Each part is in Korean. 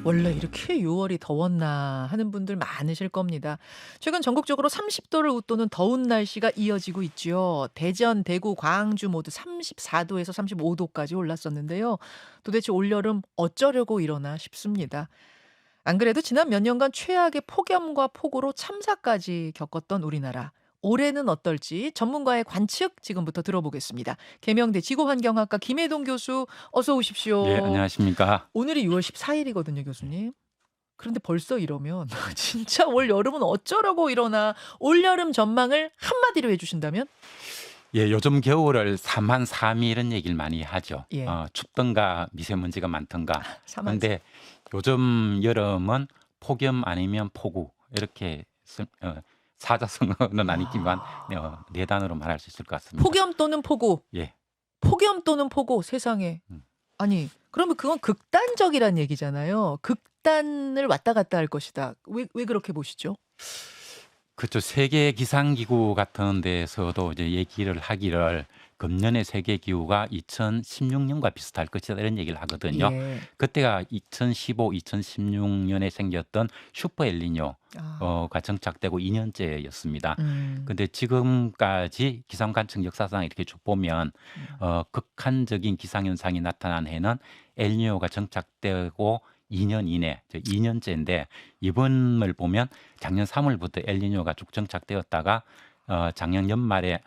원래 이렇게 6월이 더웠나 하는 분들 많으실 겁니다. 최근 전국적으로 30도를 웃도는 더운 날씨가 이어지고 있죠. 대전, 대구, 광주 모두 34도에서 35도까지 올랐었는데요. 도대체 올여름 어쩌려고 이러나 싶습니다. 안 그래도 지난 몇 년간 최악의 폭염과 폭우로 참사까지 겪었던 우리나라. 올해는 어떨지 전문가의 관측 지금부터 들어보겠습니다. 계명대 지구환경학과 김혜동 교수 어서 예, 오십시오. 안녕하십니까. 오늘이 6월 14일이거든요, 교수님. 그런데 벌써 이러면 진짜 올 여름은 어쩌려고 이러나 올여름 전망을 한마디로 해주신다면? 예, 요즘 겨울을 사만 삼이 이런 얘기를 많이 하죠. 예, 춥던가 미세먼지가 많던가. 사만사. 그런데 요즘 여름은 폭염 아니면 폭우 이렇게 사자성어는 아니지만 와. 네 단어로 말할 수 있을 것 같습니다. 폭염 또는 폭우, 예. 폭염 또는 폭우, 세상에. 음. 아니, 그러면 그건 극단적이란 얘기잖아요. 극단을 왔다 갔다 할 것이다. 왜 그렇게 보시죠? 그렇죠. 세계 기상기구 같은 데서도 이제 얘기를 하기를 금년의 세계 기후가 2016년과 비슷할 것이다 이런 얘기를 하거든요. 예. 그때가 2015, 2016년에 생겼던 슈퍼 엘니뇨가 아, 정착되고 2년째였습니다. 음, 근데 지금까지 기상 관측 역사상 이렇게 쭉 보면 음. 극한적인 기상 현상이 나타난 해는 엘니뇨가 정착되고 2년 이내, 2년째인데 이번을 보면 작년 3월부터 엘니뇨가 쭉 정착되었다가 작년 연말에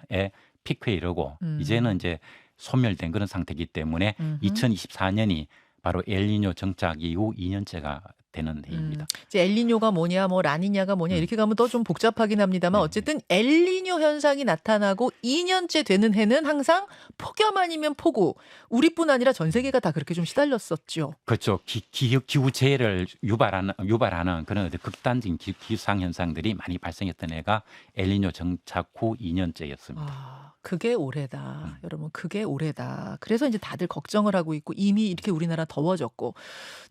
피크에 이르고 이제는 음, 이제 소멸된 그런 상태이기 때문에 음흠. 2024년이 바로 엘니뇨 정착 이후 2년째가 되는 해입니다. 이제 엘니뇨가 뭐냐, 뭐 라니냐가 뭐냐 음, 이렇게 가면 더 좀 복잡하긴 합니다만 네, 어쨌든 엘니뇨 현상이 나타나고 2년째 되는 해는 항상 폭염 아니면 폭우. 우리뿐 아니라 전 세계가 다 그렇게 좀 시달렸었죠. 그렇죠. 기후 재해를 유발하는 그런 어떤 극단적인 기상 현상들이 많이 발생했던 해가 엘니뇨 정착 후 2년째였습니다. 아, 그게 올해다. 음. 여러분, 그게 올해다. 그래서 이제 다들 걱정을 하고 있고 이미 이렇게 우리나라 더워졌고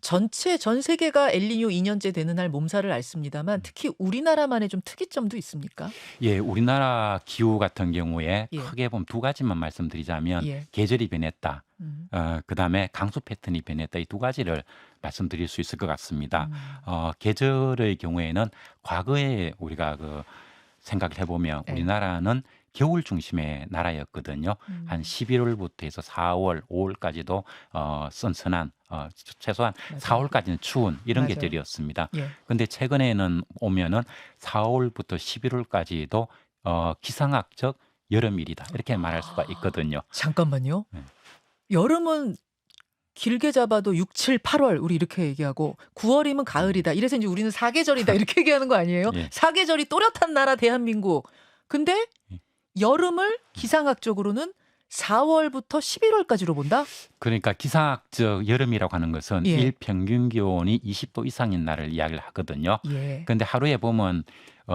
전 세계가 엘니뇨 2년째 되는 날 몸살을 앓습니다만 특히 우리나라만의 좀 특이점도 있습니까? 예, 우리나라 기후 같은 경우에 예, 크게 보면 두 가지만 말씀드리자면 예. 계절이 변했다. 음, 그다음에 강수 패턴이 변했다. 이 두 가지를 말씀드릴 수 있을 것 같습니다. 음, 계절의 경우에는 과거에 우리가 생각을 해보면 예. 우리나라는 겨울 중심의 나라였거든요. 한 음, 11월부터 해서 4월, 5월까지도 선선한 최소한 맞아요. 4월까지는 추운 이런 맞아요. 계절이었습니다. 예. 근데 최근에는 오면은 4월부터 11월까지도 기상학적 여름일이다 이렇게 말할 수가 아, 있거든요. 잠깐만요. 네. 여름은 길게 잡아도 6, 7, 8월 우리 이렇게 얘기하고 9월이면 음, 가을이다. 이래서 이제 우리는 사계절이다 이렇게 얘기하는 거 아니에요? 예. 사계절이 또렷한 나라 대한민국. 근데 여름을 기상학적으로는 4월부터 11월까지로 본다? 그러니까 기상학적 여름이라고 하는 것은 예. 일평균 기온이 20도 이상인 날을 이야기를 하거든요. 예. 근데 하루에 보면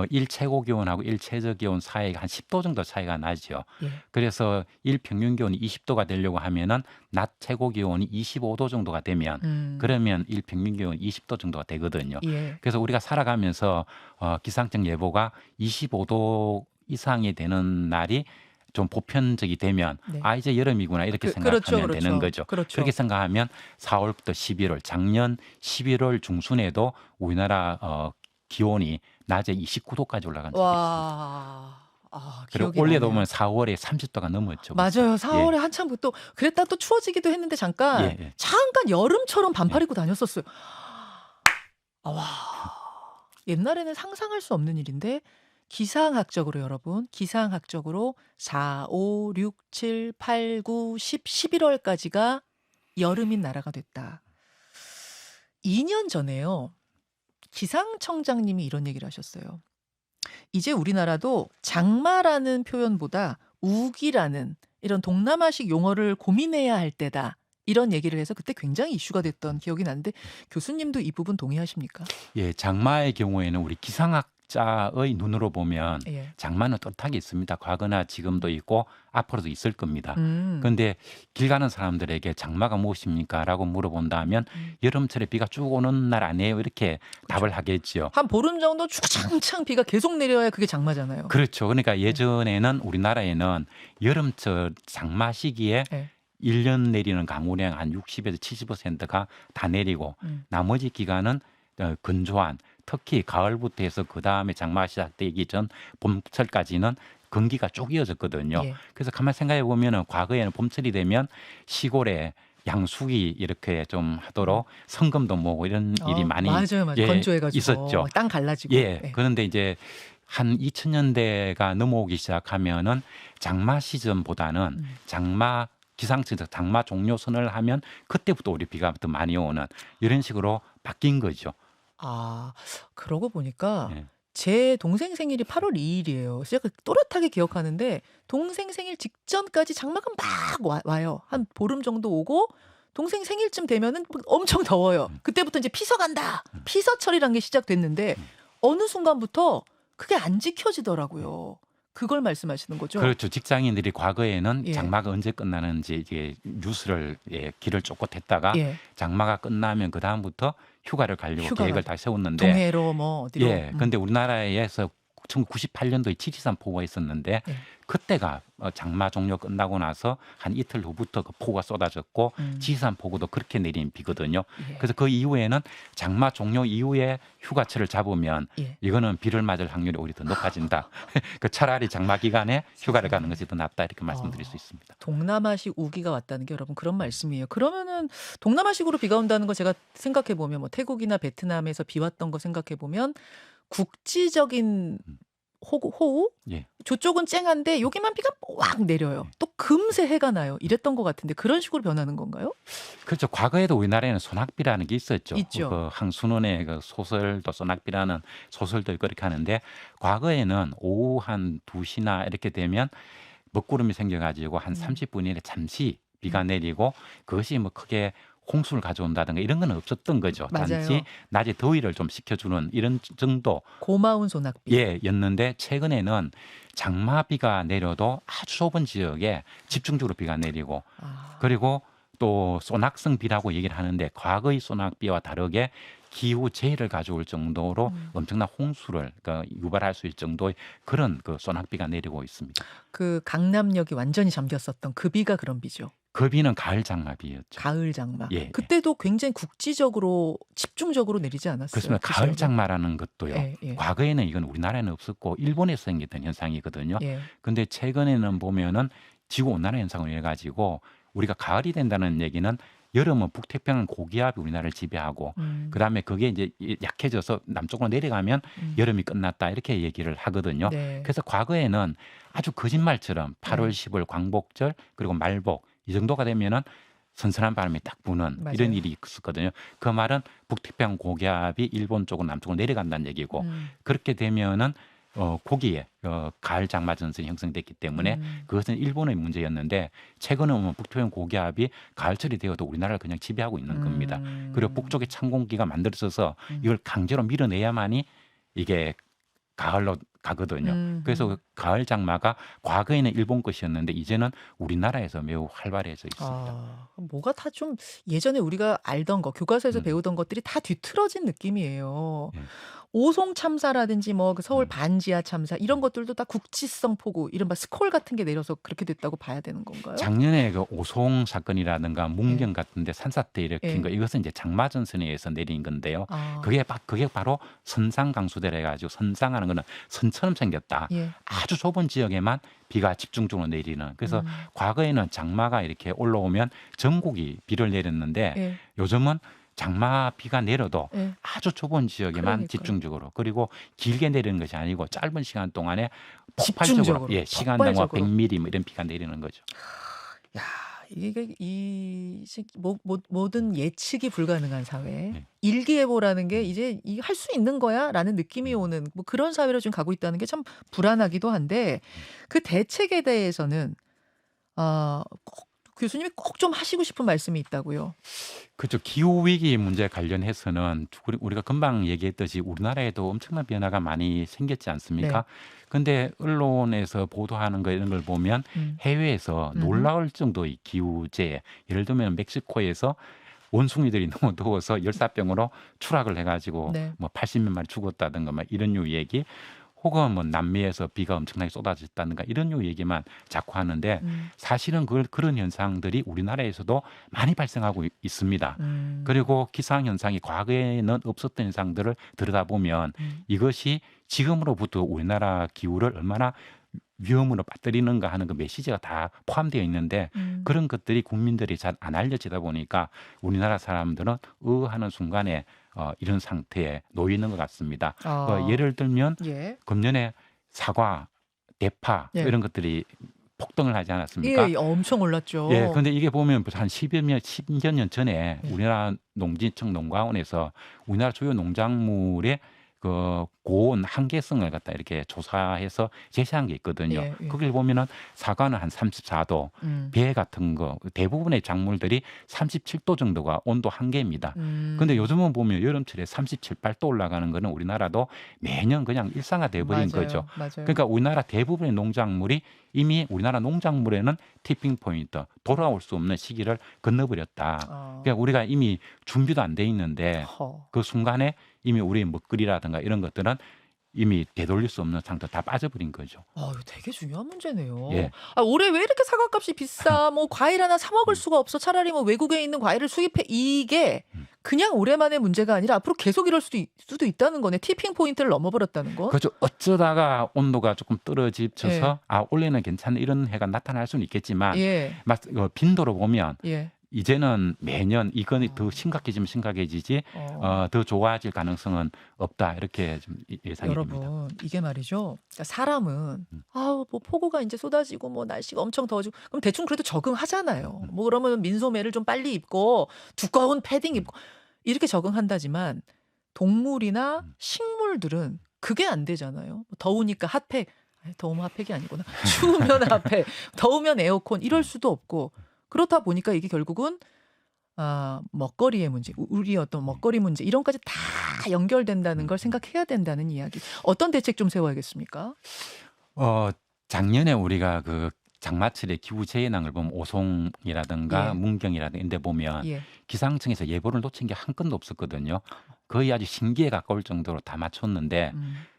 일최고 기온하고 일최저 기온 사이가 한 10도 정도 차이가 나죠. 예. 그래서 일평균 기온이 20도가 되려고 하면은 낮 최고 기온이 25도 정도가 되면 음. 그러면 일평균 기온이 20도 정도가 되거든요. 예. 그래서 우리가 살아가면서 기상청 예보가 25도 이상이 되는 날이 좀 보편적이 되면 네. 아 이제 여름이구나 이렇게 그렇죠, 생각하면 되는 그렇죠. 거죠. 그렇게 그렇죠. 생각하면 4월부터 11월, 작년 11월 중순에도 우리나라 기온이 낮에 29도까지 올라간 적이 있습니다. 와. 아, 그리고 기억이 올해도 나네요. 보면 4월에 30도가 넘었죠, 벌써. 맞아요. 예, 4월에 한참 또 그랬다 또 추워지기도 했는데 예, 잠깐 예, 잠깐 여름처럼 반팔 예. 입고 다녔었어요. 아, 와. 옛날에는 상상할 수 없는 일인데 기상학적으로 여러분, 기상학적으로 4, 5, 6, 7, 8, 9, 10, 11월까지가 여름인 나라가 됐다. 2년 전에요. 기상청장님이 이런 얘기를 하셨어요. 이제 우리나라도 장마라는 표현보다 우기라는 이런 동남아식 용어를 고민해야 할 때다. 이런 얘기를 해서 그때 굉장히 이슈가 됐던 기억이 나는데 교수님도 이 부분 동의하십니까? 예, 장마의 경우에는 우리 기상학자의 눈으로 보면 예. 장마는 뚜렷하게 있습니다. 과거나 지금도 있고 앞으로도 있을 겁니다. 음. 그런데 길 가는 사람들에게 장마가 무엇입니까? 라고 물어본다면 음. 여름철에 비가 쭉 오는 날 아니에요? 이렇게 답을 그렇죠. 하겠지요. 한 보름 정도 주구장창 비가 계속 내려야 그게 장마잖아요. 그렇죠. 그러니까 네. 예전에는 우리나라에는 여름철 장마 시기에 예. 1년 내리는 강우량 한 60에서 70%가 다 내리고 음. 나머지 기간은 건조한 특히 가을부터 해서 그다음에 장마가 시작되기 전 봄철까지는 건기가 쭉 이어졌거든요. 예. 그래서 가만 생각해 보면은 과거에는 봄철이 되면 시골에 양수기 이렇게 좀 하도록 성금도 모으고 이런 일이 많이 맞아요, 맞아요. 예, 건조해가지고 있었죠. 땅 갈라지고. 예. 네. 그런데 이제 한 2000년대가 넘어오기 시작하면은 장마 시즌보다는 음. 장마 기상청에서 장마 종료선을 하면 그때부터 우리 비가 더 많이 오는 이런 식으로 바뀐 거죠. 아, 그러고 보니까 예. 제 동생 생일이 8월 2일이에요. 제가 또렷하게 기억하는데 동생 생일 직전까지 장마가 막 와요. 한 보름 정도 오고 동생 생일쯤 되면은 엄청 더워요. 그때부터 이제 피서 간다. 피서철이란 게 시작됐는데 어느 순간부터 그게 안 지켜지더라고요. 그걸 말씀하시는 거죠? 그렇죠. 직장인들이 과거에는 예. 장마가 언제 끝나는지 이게 뉴스를 길을 쫓고 했다가 예. 장마가 끝나면 그 다음부터 휴가를 가려고 휴가 계획을 가죠. 다 세웠는데 동해로 뭐 어디로? 예. 근데 우리나라에서 1998년도에 지리산 폭우가 있었는데 예. 그때가 장마 종료 끝나고 나서 한 이틀 후부터 그 폭우가 쏟아졌고 지리산 폭우도 그렇게 내린 비거든요. 예. 그래서 그 이후에는 장마 종료 이후에 휴가철을 잡으면 예. 이거는 비를 맞을 확률이 오히려 더 높아진다. 그 차라리 장마 기간에 휴가를 가는 것이 더 낫다 이렇게 말씀드릴 수 있습니다. 동남아식 우기가 왔다는 게 여러분 그런 말씀이에요. 그러면은 동남아식으로 비가 온다는 거 제가 생각해 보면 뭐 태국이나 베트남에서 비 왔던 거 생각해 보면 국지적인 호우? 예. 저쪽은 쨍한데 여기만 비가 왁 내려요. 또 금세 해가 나요. 이랬던 것 같은데 그런 식으로 변하는 건가요? 그렇죠. 과거에도 우리나라에는 소낙비라는 게 있었죠. 있죠. 그 항순원의 그 소설도 소낙비라는 소설도 그렇게 하는데 과거에는 오후 한 2시나 이렇게 되면 먹구름이 생겨가지고 한 30분 이내 잠시 비가 내리고 그것이 뭐 크게 홍수를 가져온다든가 이런 건 없었던 거죠. 맞아요. 단지 낮에 더위를 좀 식혀주는 이런 정도 고마운 소낙비. 였는데 최근에는 장마비가 내려도 아주 좁은 지역에 집중적으로 비가 내리고 아, 그리고 또 소낙성 비라고 얘기를 하는데 과거의 소낙비와 다르게 기후 재해를 가져올 정도로 엄청난 홍수를 유발할 수 있을 정도의 그런 그 소낙비가 내리고 있습니다. 그 강남역이 완전히 잠겼었던 그 비가 그런 비죠. 그 비는 가을 장마비였죠. 가을 장마. 예. 그때도 굉장히 국지적으로 집중적으로 내리지 않았어요. 그렇습니다. 그 가을 지역은? 장마라는 것도요. 예, 예. 과거에는 이건 우리나라에는 없었고 일본에서 생겼던 현상이거든요. 예. 근데 최근에는 보면은 지구 온난화 현상을 해 가지고 우리가 가을이 된다는 얘기는 여름은 북태평양 고기압이 우리나라를 지배하고 그다음에 그게 이제 약해져서 남쪽으로 내려가면 여름이 끝났다 이렇게 얘기를 하거든요. 네. 그래서 과거에는 아주 거짓말처럼 8월 10월 광복절 그리고 말복 이 정도가 되면은 선선한 바람이 딱 부는 맞아요. 이런 일이 있었거든요. 그 말은 북태평양 고기압이 일본 쪽으로 남쪽으로 내려간다는 얘기고 그렇게 되면은 거기에 가을 장마 전선이 형성됐기 때문에 그것은 일본의 문제였는데 최근에 보면 북태평양 고기압이 가을철이 되어도 우리나라를 그냥 지배하고 있는 겁니다. 그리고 북쪽에 찬 공기가 만들어져서 이걸 강제로 밀어내야만이 이게 가을로 가거든요. 그래서 그 가을 장마가 과거에는 일본 것이었는데 이제는 우리나라에서 매우 활발해져 있습니다. 아, 뭐가 다 좀 예전에 우리가 알던 거, 교과서에서 배우던 것들이 다 뒤틀어진 느낌이에요. 예. 오송 참사라든지 뭐 그 서울 반지하 참사 이런 것들도 다 국지성 폭우, 이른바 스콜 같은 게 내려서 그렇게 됐다고 봐야 되는 건가요? 작년에 그 오송 사건이라든가 문경 같은데 산사태 일으킨 예. 거 이것은 이제 장마 전선에 의해서 내린 건데요. 아, 그게 바로 선상 강수대라 해가지고 선상하는 거는 선처럼 생겼다. 예. 아주 좁은 지역에만 비가 집중적으로 내리는. 그래서 과거에는 장마가 이렇게 올라오면 전국이 비를 내렸는데 예. 요즘은 장마 비가 내려도 예. 아주 좁은 지역에만 그러니까요. 집중적으로 그리고 길게 내리는 것이 아니고 짧은 시간 동안에 집중적으로, 폭발적으로 시간당과 폭발적으로. 100mm 뭐 이런 비가 내리는 거죠. 야, 이게 모든 예측이 불가능한 사회. 네. 일기예보라는 게 이제 할 수 있는 거야라는 느낌이 오는 뭐 그런 사회로 지금 가고 있다는 게 참 불안하기도 한데 그 대책에 대해서는 꼭 교수님이 꼭 좀 하시고 싶은 말씀이 있다고요. 그렇죠. 기후 위기 문제 관련해서는 우리가 금방 얘기했듯이 우리나라에도 엄청난 변화가 많이 생겼지 않습니까? 근데 언론에서 보도하는 거 이런 걸 보면 해외에서 놀라울 정도의 기후재해, 예를 들면 멕시코에서 원숭이들이 너무 더워서 열사병으로 추락을 해가지고 네. 뭐 80몇 마리 죽었다든가 막 이런 류 얘기, 혹은 뭐 남미에서 비가 엄청나게 쏟아졌다든가 이런 요 얘기만 자꾸 하는데 음. 사실은 그런 현상들이 우리나라에서도 많이 발생하고 있습니다. 음. 그리고 기상 현상이 과거에는 없었던 현상들을 들여다보면 음. 이것이 지금으로부터 우리나라 기후를 얼마나 위험으로 빠뜨리는가 하는 그 메시지가 다 포함되어 있는데 음. 그런 것들이 국민들이 잘 안 알려지다 보니까 우리나라 사람들은 하는 순간에 이런 상태에 놓여 있는 것 같습니다. 아. 예를 들면 예. 금년에 사과, 대파 예. 이런 것들이 폭등을 하지 않았습니까? 예. 엄청 예. 올랐죠. 근데 이게 보면 한 10여 년 전에 예. 우리나라 농진청 농가원에서 우리나라 주요 농작물의 그 고온 한계성을 갖다 이렇게 조사해서 제시한 게 있거든요. 예. 예. 거길 보면은 사과는 한 34도, 음. 배 같은 거 대부분의 작물들이 37도 정도가 온도 한계입니다. 근데 음. 요즘은 보면 여름철에 37, 8도 올라가는 거는 우리나라도 매년 그냥 일상화돼 버린 거죠. 맞아요. 맞아요. 그러니까 우리나라 대부분의 농작물이 이미 우리나라 농작물에는 티핑 포인트, 돌아올 수 없는 시기를 건너버렸다. 그러니까 우리가 이미 준비도 안 돼 있는데 허. 그 순간에 이미 우리의 먹거리라든가 이런 것들은 이미 되돌릴 수 없는 상태로 다 빠져버린 거죠. 이거 되게 중요한 문제네요. 예. 올해 왜 이렇게 사과값이 비싸? 뭐 과일 하나 사 먹을 음. 수가 없어. 차라리 뭐 외국에 있는 과일을 수입해. 이게 음. 그냥 올해만의 문제가 아니라 앞으로 계속 이럴 수도 있다는 거네. 티핑 포인트를 넘어버렸다는 거. 그렇죠. 어쩌다가 온도가 조금 떨어져서 예. 올해는 괜찮은 이런 해가 나타날 수는 있겠지만 예. 빈도로 보면 예. 이제는 매년 이건 더 심각해지면 심각해지지 더 좋아질 가능성은 없다 이렇게 좀 예상이 됩니다. 여러분, 이게 말이죠. 그러니까 사람은 뭐 폭우가 이제 쏟아지고 뭐 날씨가 엄청 더워지고 그럼 대충 그래도 적응하잖아요. 뭐 그러면 민소매를 좀 빨리 입고 두꺼운 패딩 입고 이렇게 적응한다지만 동물이나 식물들은 그게 안 되잖아요. 뭐 더우니까 핫팩, 더우면 핫팩이 아니구나. 추우면 핫팩, 더우면 에어컨 이럴 수도 없고 그렇다 보니까 이게 결국은 먹거리의 문제, 우리 어떤 먹거리 문제 이런 까지 다 연결된다는 걸 생각해야 된다는 이야기. 어떤 대책 좀 세워야겠습니까? 작년에 우리가 그 장마철에 기후 재해난을 보면 오송이라든가 예. 문경이라든가 인데 보면 예. 기상청에서 예보를 놓친 게 한 건도 없었거든요. 거의 아주 신기에 가까울 정도로 다 맞췄는데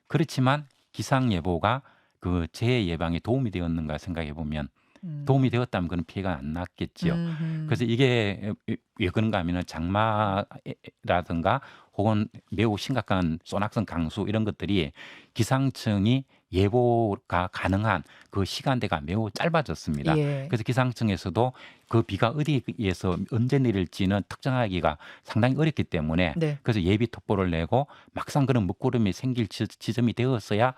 그렇지만 기상 예보가 그 재해 예방에 도움이 되었는가 생각해 보면 도움이 되었다면 그런 피해가 안 났겠지요. 그래서 이게 왜 그런가 하면은 장마라든가 혹은 매우 심각한 소낙성 강수 이런 것들이 기상청이 예보가 가능한 그 시간대가 매우 짧아졌습니다. 예. 그래서 기상청에서도 그 비가 어디에서 언제 내릴지는 특정하기가 상당히 어렵기 때문에 네. 그래서 예비 특보를 내고 막상 그런 먹구름이 생길 지점이 되었어야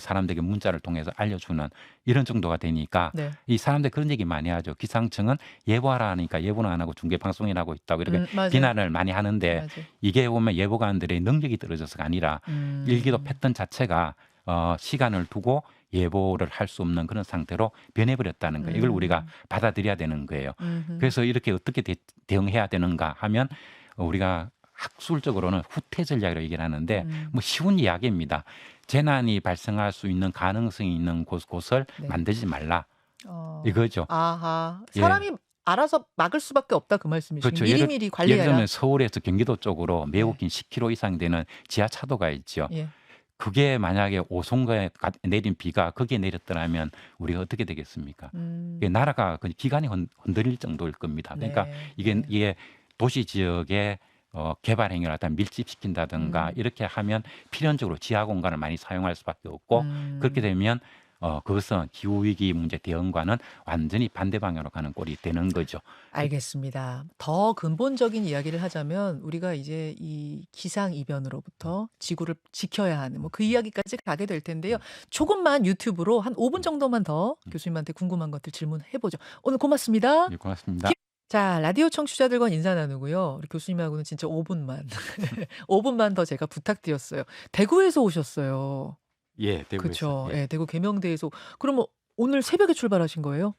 사람들에게 문자를 통해서 알려주는 이런 정도가 되니까 네. 이 사람들 그런 얘기 많이 하죠. 기상청은 예보하라 하니까 예보는 안 하고 중계 방송이나 하고 있다고 이렇게 맞아요. 비난을 많이 하는데 맞아요. 이게 보면 예보관들의 능력이 떨어져서가 아니라 일기도 패턴 자체가 시간을 두고 예보를 할 수 없는 그런 상태로 변해버렸다는 거예요. 이걸 우리가 받아들여야 되는 거예요. 그래서 이렇게 어떻게 대응해야 되는가 하면 우리가 학술적으로는 후퇴 전략이라고 얘기를 하는데 뭐 쉬운 이야기입니다. 재난이 발생할 수 있는 가능성이 있는 곳을 네. 만들지 말라. 이거죠. 아하. 예. 사람이 알아서 막을 수밖에 없다 그 말씀이시죠. 그렇죠. 미리미리 예를 관리해라. 들면 서울에서 경기도 쪽으로 매우 네. 긴 10km 이상 되는 지하차도가 있죠. 예. 그게 만약에 오송가에 내린 비가 거기에 내렸더라면 우리가 어떻게 되겠습니까? 이게 나라가 그 기간이 흔들릴 정도일 겁니다. 그러니까 네. 이게 도시 지역에 개발 행위를 갖다 밀집시킨다든가 이렇게 하면 필연적으로 지하 공간을 많이 사용할 수밖에 없고 그렇게 되면 그것은 기후 위기 문제 대응과는 완전히 반대 방향으로 가는 꼴이 되는 거죠. 알겠습니다. 더 근본적인 이야기를 하자면 우리가 이제 이 기상 이변으로부터 지구를 지켜야 하는 뭐 그 이야기까지 가게 될 텐데요. 조금만 유튜브로 한 5분 정도만 더 교수님한테 궁금한 것들 질문해 보죠. 오늘 고맙습니다. 네, 고맙습니다. 자, 라디오 청취자들과 인사 나누고요. 우리 교수님하고는 진짜 5분만 5분만 더 제가 부탁드렸어요. 대구에서 오셨어요. 예, 대구에서. 그렇죠. 예. 예, 대구 계명대에서. 그럼 뭐 오늘 새벽에 출발하신 거예요?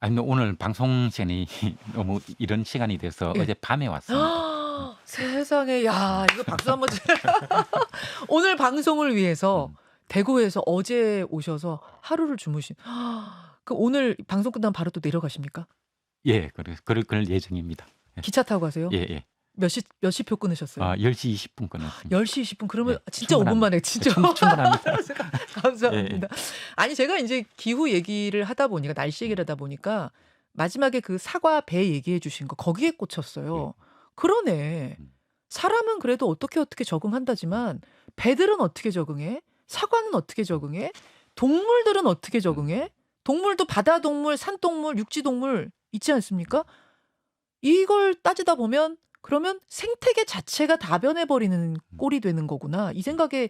아니 오늘 방송 시간이 너무 이런 시간이 돼서 예. 어제 밤에 왔습니다. 세상에, 야, 이거 박수 한번 오늘 방송을 위해서 대구에서 어제 오셔서 하루를 주무신. 그 오늘 방송 끝나면 바로 또 내려가십니까? 예, 그럴 예정입니다. 기차 타고 가세요? 예, 예. 몇 시표 끊으셨어요? 10시 20분 끊었습니다. 10시 20분 그러면 네, 진짜 5분 충분합니다. 만에 진짜 충분합니다. 예, 감사합니다. 예. 아니 제가 인제 기후 얘기를 하다 보니까 날씨 얘기를 하다 보니까 마지막에 그 사과 배 얘기해 주신 거 거기에 예. 꽂혔어요. 그러네. 음. 사람은 그래도 어떻게 적응한다지만 배들은 어떻게 적응해? 사과는 어떻게 적응해? 동물들은 어떻게 적응해? 동물도 바다 동물, 산 동물, 육지 동물 있지 않습니까? 이걸 따지다 보면 그러면 생태계 자체가 다 변해버리는 꼴이 되는 거구나. 이 생각이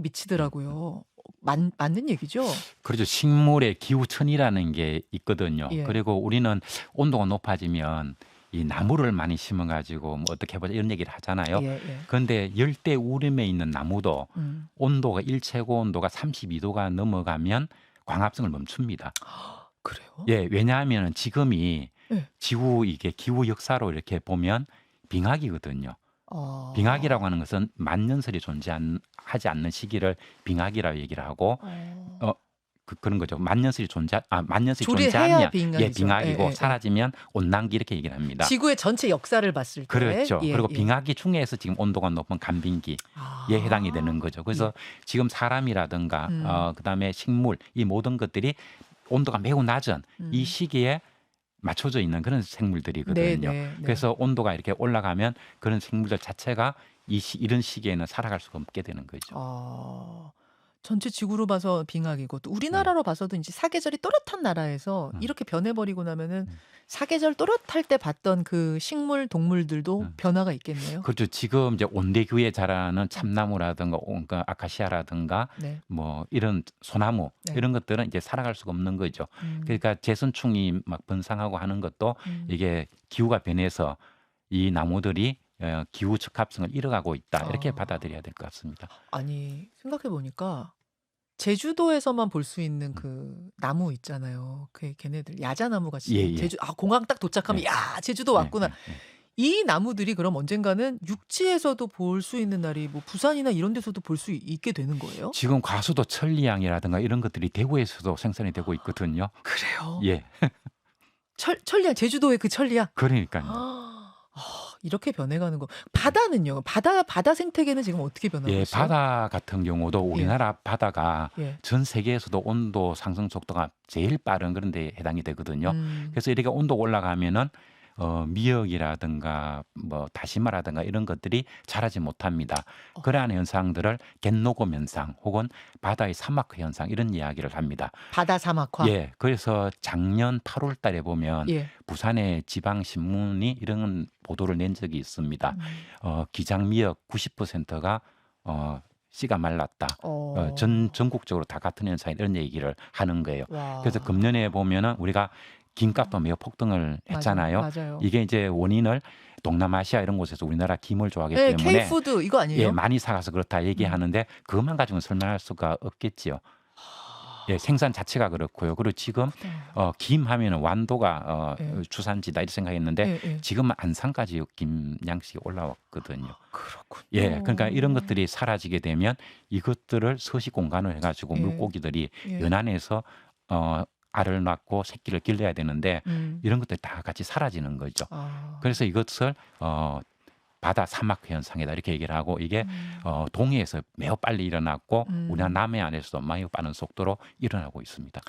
미치더라고요. 맞는 얘기죠? 그렇죠. 식물의 기후천이라는 게 있거든요. 예. 그리고 우리는 온도가 높아지면 이 나무를 많이 심어 가지고 뭐 어떻게 해보자 이런 얘기를 하잖아요. 예, 예. 그런데 열대 우림에 있는 나무도 온도가 일최고 온도가 32도가 넘어가면 광합성을 멈춥니다. 그래요? 예, 왜냐하면 지금이 예. 지구 이게 기후 역사로 이렇게 보면 빙하기거든요. 빙하기라고 하는 것은 만년설이 존재하지 않는 시기를 빙하기라고 얘기를 하고 그런 거죠. 만년설이 만년설이 조리해야 존재하면 빙하기죠. 빙하기고 예, 예. 사라지면 온난기 이렇게 얘기를 합니다. 지구의 전체 역사를 봤을 때. 그렇죠. 예, 그리고 예. 빙하기 중에서 지금 온도가 높은 간빙기에 해당이 되는 거죠. 그래서 지금 사람이라든가 그다음에 식물 이 모든 것들이 온도가 매우 낮은 이 시기에 맞춰져 있는 그런 생물들이거든요. 네. 그래서 온도가 이렇게 올라가면 그런 생물들 자체가 이런 시기에는 살아갈 수가 없게 되는 거죠. 전체 지구로 봐서 빙하기고 또 우리나라로 봐서도 이제 사계절이 또렷한 나라에서 이렇게 변해버리고 나면은 사계절 또렷할 때 봤던 그 식물 동물들도 변화가 있겠네요. 그렇죠. 지금 이제 온대교에 자라는 참나무라든가 아카시아라든가 네. 뭐 이런 소나무 네. 이런 것들은 이제 살아갈 수가 없는 거죠. 그러니까 제선충이 막 번성하고 하는 것도 이게 기후가 변해서 이 나무들이 기후 적합성을 잃어가고 있다. 이렇게 받아들여야 될 것 같습니다. 아니 생각해 보니까 제주도에서만 볼 수 있는 그 나무 있잖아요. 그 걔네들 야자나무 같이 예, 예. 제주 공항 딱 도착하면 네. 야 제주도 왔구나. 이 나무들이 그럼 언젠가는 육지에서도 볼 수 있는 날이 뭐 부산이나 이런 데서도 볼 수 있게 되는 거예요? 지금 과수도 천리향이라든가 이런 것들이 대구에서도 생산이 되고 있거든요. 그래요? 예. 천리향 제주도의 그 천리향. 그러니까요. 이렇게 변해가는 거. 바다는요? 바다 생태계는 지금 어떻게 변하고 예, 있어요? 바다 같은 경우도 우리나라 바다가 예. 전 세계에서도 온도 상승 속도가 제일 빠른 그런 데 해당이 되거든요. 음. 그래서 이렇게 온도 올라가면은 미역이라든가 뭐 다시마라든가 이런 것들이 자라지 못합니다. 그러한 현상들을 갯녹음 현상 혹은 바다의 사막화 현상 이런 이야기를 합니다. 바다 사막화. 예, 그래서 작년 8월 달에 보면 예. 부산의 지방 신문이 이런 보도를 낸 적이 있습니다. 기장 미역 90%가 씨가 말랐다. 전국적으로 다 같은 현상 이런 얘기를 하는 거예요. 와. 그래서 금년에 보면은 우리가 김값도 매우 폭등을 했잖아요. 맞아요. 이게 이제 원인을 동남아시아 이런 곳에서 우리나라 김을 좋아하기 예, 때문에 K푸드 이거 아니에요? 예, 많이 사가서 그렇다 얘기하는데 그것만 가지고는 설명할 수가 없겠지요. 예, 생산 자체가 그렇고요. 그리고 지금 김 하면은 완도가 예. 주산지다 이렇게 생각했는데 예. 지금은 안산까지 김 양식이 올라왔거든요. 그렇군요. 예, 그러니까 이런 것들이 사라지게 되면 이것들을 서식 공간을 해가지고 예. 물고기들이 예. 연안에서 알을 낳고 새끼를 길러야 되는데 이런 것들이 다 같이 사라지는 거죠. 그래서 이것을 바다 사막 현상이다 이렇게 얘기를 하고 이게 동해에서 매우 빨리 일어났고 우리나라 남해안에서도 매우 빠른 속도로 일어나고 있습니다.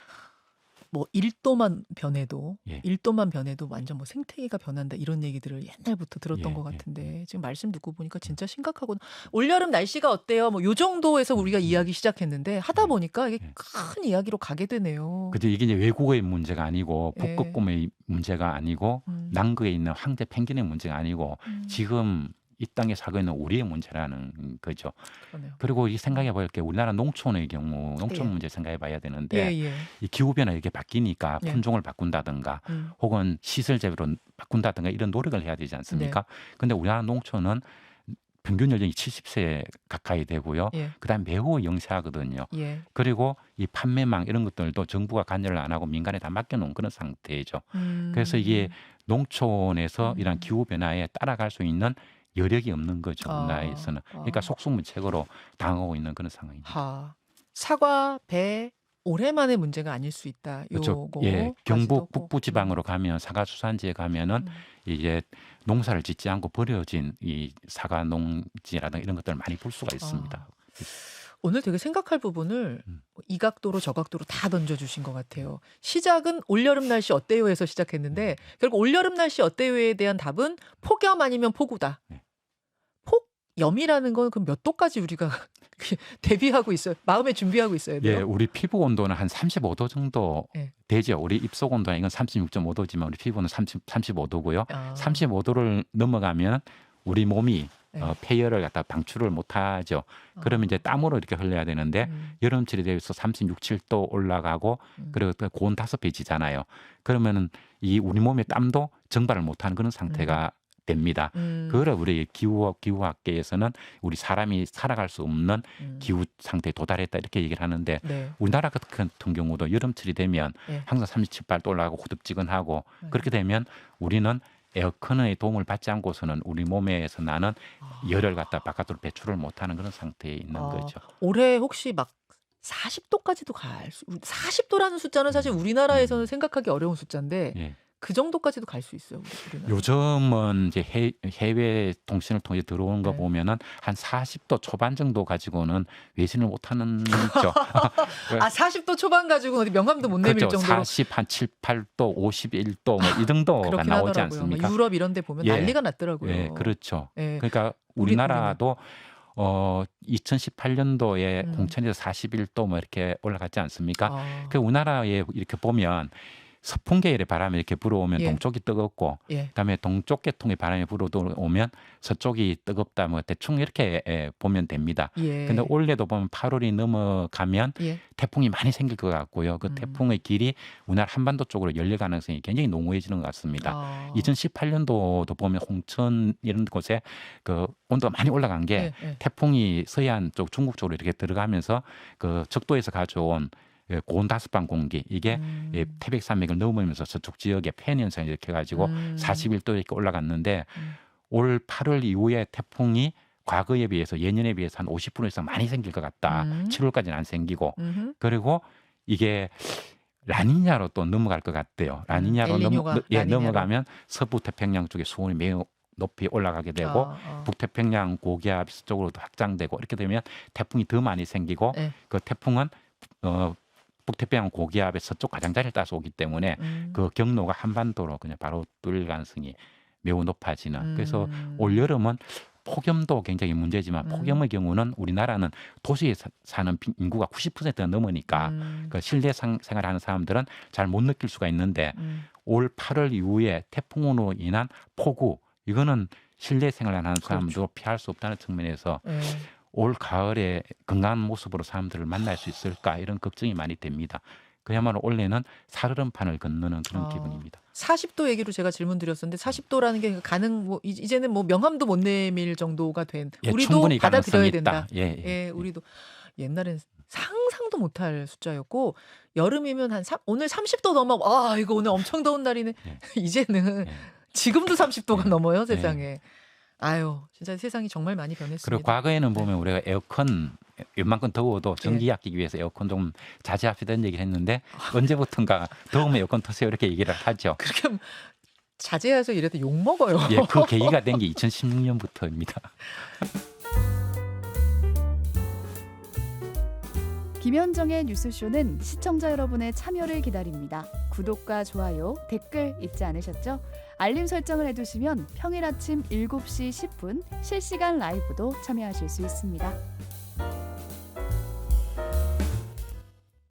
뭐 1도만 변해도 예. 1도만 변해도 완전 뭐 생태계가 변한다 이런 얘기들을 옛날부터 들었던 예, 것 예, 같은데 지금 말씀 듣고 보니까 진짜 심각하구나. 올여름 날씨가 어때요? 뭐 요 정도에서 우리가 이야기 시작했는데 하다 보니까 이게 큰 이야기로 가게 되네요. 근데 이게 이제 외국의 문제가 아니고 예. 북극곰의 문제가 아니고 남극에 있는 황제 펭귄의 문제가 아니고 지금 이 땅에 살고 있는 우리의 문제라는 거죠. 그러네요. 그리고 이 생각해 볼 게 우리나라 농촌의 경우 농촌 예. 문제 생각해 봐야 되는데 예. 이 기후 변화 이렇게 바뀌니까 예. 품종을 바꾼다든가 혹은 시설 재배로 바꾼다든가 이런 노력을 해야 되지 않습니까? 근데 우리나라 농촌은 평균 연령이 70세 가까이 되고요. 예. 그다음 매우 영세하거든요. 예. 그리고 이 판매망 이런 것들도 정부가 관여를 안 하고 민간에 다 맡겨놓은 그런 상태죠. 그래서 이게 농촌에서 이런 기후 변화에 따라갈 수 있는 여력이 없는 거죠. 우리나라에서는. 그러니까 속수무책으로 당하고 있는 그런 상황입니다. 사과, 배, 올해만의 문제가 아닐 수 있다. 그렇죠. 요거까지도 예, 경북 꼭. 북부지방으로 가면 사과수산지에 가면은 이제 농사를 짓지 않고 버려진 이 사과 농지라든가 이런 것들을 많이 볼 수가 있습니다. 오늘 되게 생각할 부분을 음. 이 각도로 저 각도로 다 던져주신 것 같아요. 시작은 올여름 날씨 어때요에서 시작했는데 결국 올여름 날씨 어때요에 대한 답은 폭염 아니면 폭우다. 네. 폭염이라는 건 그럼 몇 도까지 우리가 대비하고 있어요? 마음에 준비하고 있어야 돼요? 예, 우리 피부 온도는 한 35도 정도 예. 되죠. 우리 입속 온도는 이건 36.5도지만 우리 피부는 35도고요. 아. 35도를 넘어가면 우리 몸이 네. 폐열을 갖다 방출을 못하죠. 그러면 이제 땀으로 이렇게 흘려야 되는데 여름철이 되어서 36, 7도 올라가고 그리고 또 고온 5배 지잖아요. 그러면은 이 우리 몸의 땀도 정발을 못하는 그런 상태가 됩니다. 그걸 우리 기후학계에서는 우리 사람이 살아갈 수 없는 기후 상태에 도달했다 이렇게 얘기를 하는데 네. 우리나라 같은 경우도 여름철이 되면 네. 항상 37, 8도 올라가고 후덥지근하고 그렇게 되면 우리는 에어컨의 도움을 받지 않고서는 우리 몸에서 나는 열을 갖다 바깥으로 배출을 못하는 그런 상태에 있는 거죠. 올해 혹시 막 40도까지도 40도라는 숫자는 사실 우리나라에서는 생각하기 어려운 숫자인데 예. 그 정도까지도 갈 수 있어요. 우리나라. 요즘은 이제 해외 통신을 통해 들어오는 거 네. 보면은 한 40도 초반 정도 가지고는 외신을 못하는 죠. 40도 초반 가지고 어디 명함도 못 내밀 그렇죠. 정도로 40, 한 7, 8도, 51도 뭐 이 정도가 그렇긴 나오지 하더라고요. 않습니까? 막 유럽 이런 데 보면 예. 난리가 났더라고요. 예, 그렇죠. 예. 그러니까 우리나라도 2018년도에 홍천에서 41도 뭐 이렇게 올라갔지 않습니까? 그 우리나라에 이렇게 보면 서풍 계열의 바람이 이렇게 불어오면 예. 동쪽이 뜨겁고 예. 그다음에 동쪽 계통의 바람이 불어오면 서쪽이 뜨겁다 뭐 대충 이렇게 보면 됩니다. 예. 근데 올해도 보면 8월이 넘어가면 예. 태풍이 많이 생길 것 같고요. 그 태풍의 길이 우리나라 한반도 쪽으로 열릴 가능성이 굉장히 농후해지는 것 같습니다. 2018년도도 보면 홍천 이런 곳에 그 온도가 많이 올라간 게 예. 태풍이 서해안 쪽 중국 쪽으로 이렇게 들어가면서 그 적도에서 가져온 고온 다습한 공기 이게 태백산맥을 넘으면서 저쪽 지역에 팬 현상이 이렇게 해가지고 41도 이렇게 올라갔는데 올 8월 이후에 태풍이 과거에 비해서 예년에 비해서 한 50% 이상 많이 생길 것 같다. 7월까지는 안 생기고 그리고 이게 라니냐로 또 넘어갈 것 같대요. 라니냐로 넘어가면 서부 태평양 쪽에 수온이 매우 높이 올라가게 되고 북태평양 고기압 쪽으로도 확장되고 이렇게 되면 태풍이 더 많이 생기고 그 태풍은 북태평양 고기압의 서쪽 가장자리를 따서 오기 때문에 그 경로가 한반도로 그냥 바로 뚫릴 가능성이 매우 높아지는. 그래서 올 여름은 폭염도 굉장히 문제지만 폭염의 경우는 우리나라는 도시에 사는 인구가 90%가 넘으니까 그 실내 생활하는 사람들은 잘 못 느낄 수가 있는데 올 8월 이후에 태풍으로 인한 폭우 이거는 실내 생활하는 사람도 피할 수 없다는 측면에서 올 가을에 건강한 모습으로 사람들을 만날 수 있을까 이런 걱정이 많이 됩니다. 그야말로 올해는 살얼음판을 건너는 그런 기분입니다. 40도 얘기로 제가 질문 드렸었는데 40도라는 게 이제는 뭐 명함도 못 내밀 정도가 된 우리도 받아들여야 된다. 우리도 옛날엔 상상도 못할 숫자였고 여름이면 오늘 30도 넘어 이거 오늘 엄청 더운 날이네. 이제는 지금도 30도가 넘어요 세상에. 아유 진짜 세상이 정말 많이 변했습니다. 그리고 과거에는 보면 우리가 에어컨 웬만큼 더워도 전기 아끼기 위해서 에어컨 좀 자제합시다는 얘기를 했는데 언제부턴가 더우면 에어컨 트세요 이렇게 얘기를 하죠. 그렇게 자제해서 이래도 욕 먹어요. 예, 그 계기가 된 게 2016년부터입니다. 김현정의 뉴스쇼는 시청자 여러분의 참여를 기다립니다. 구독과 좋아요, 댓글 잊지 않으셨죠? 알림 설정을 해두시면 평일 아침 7시 10분 실시간 라이브도 참여하실 수 있습니다.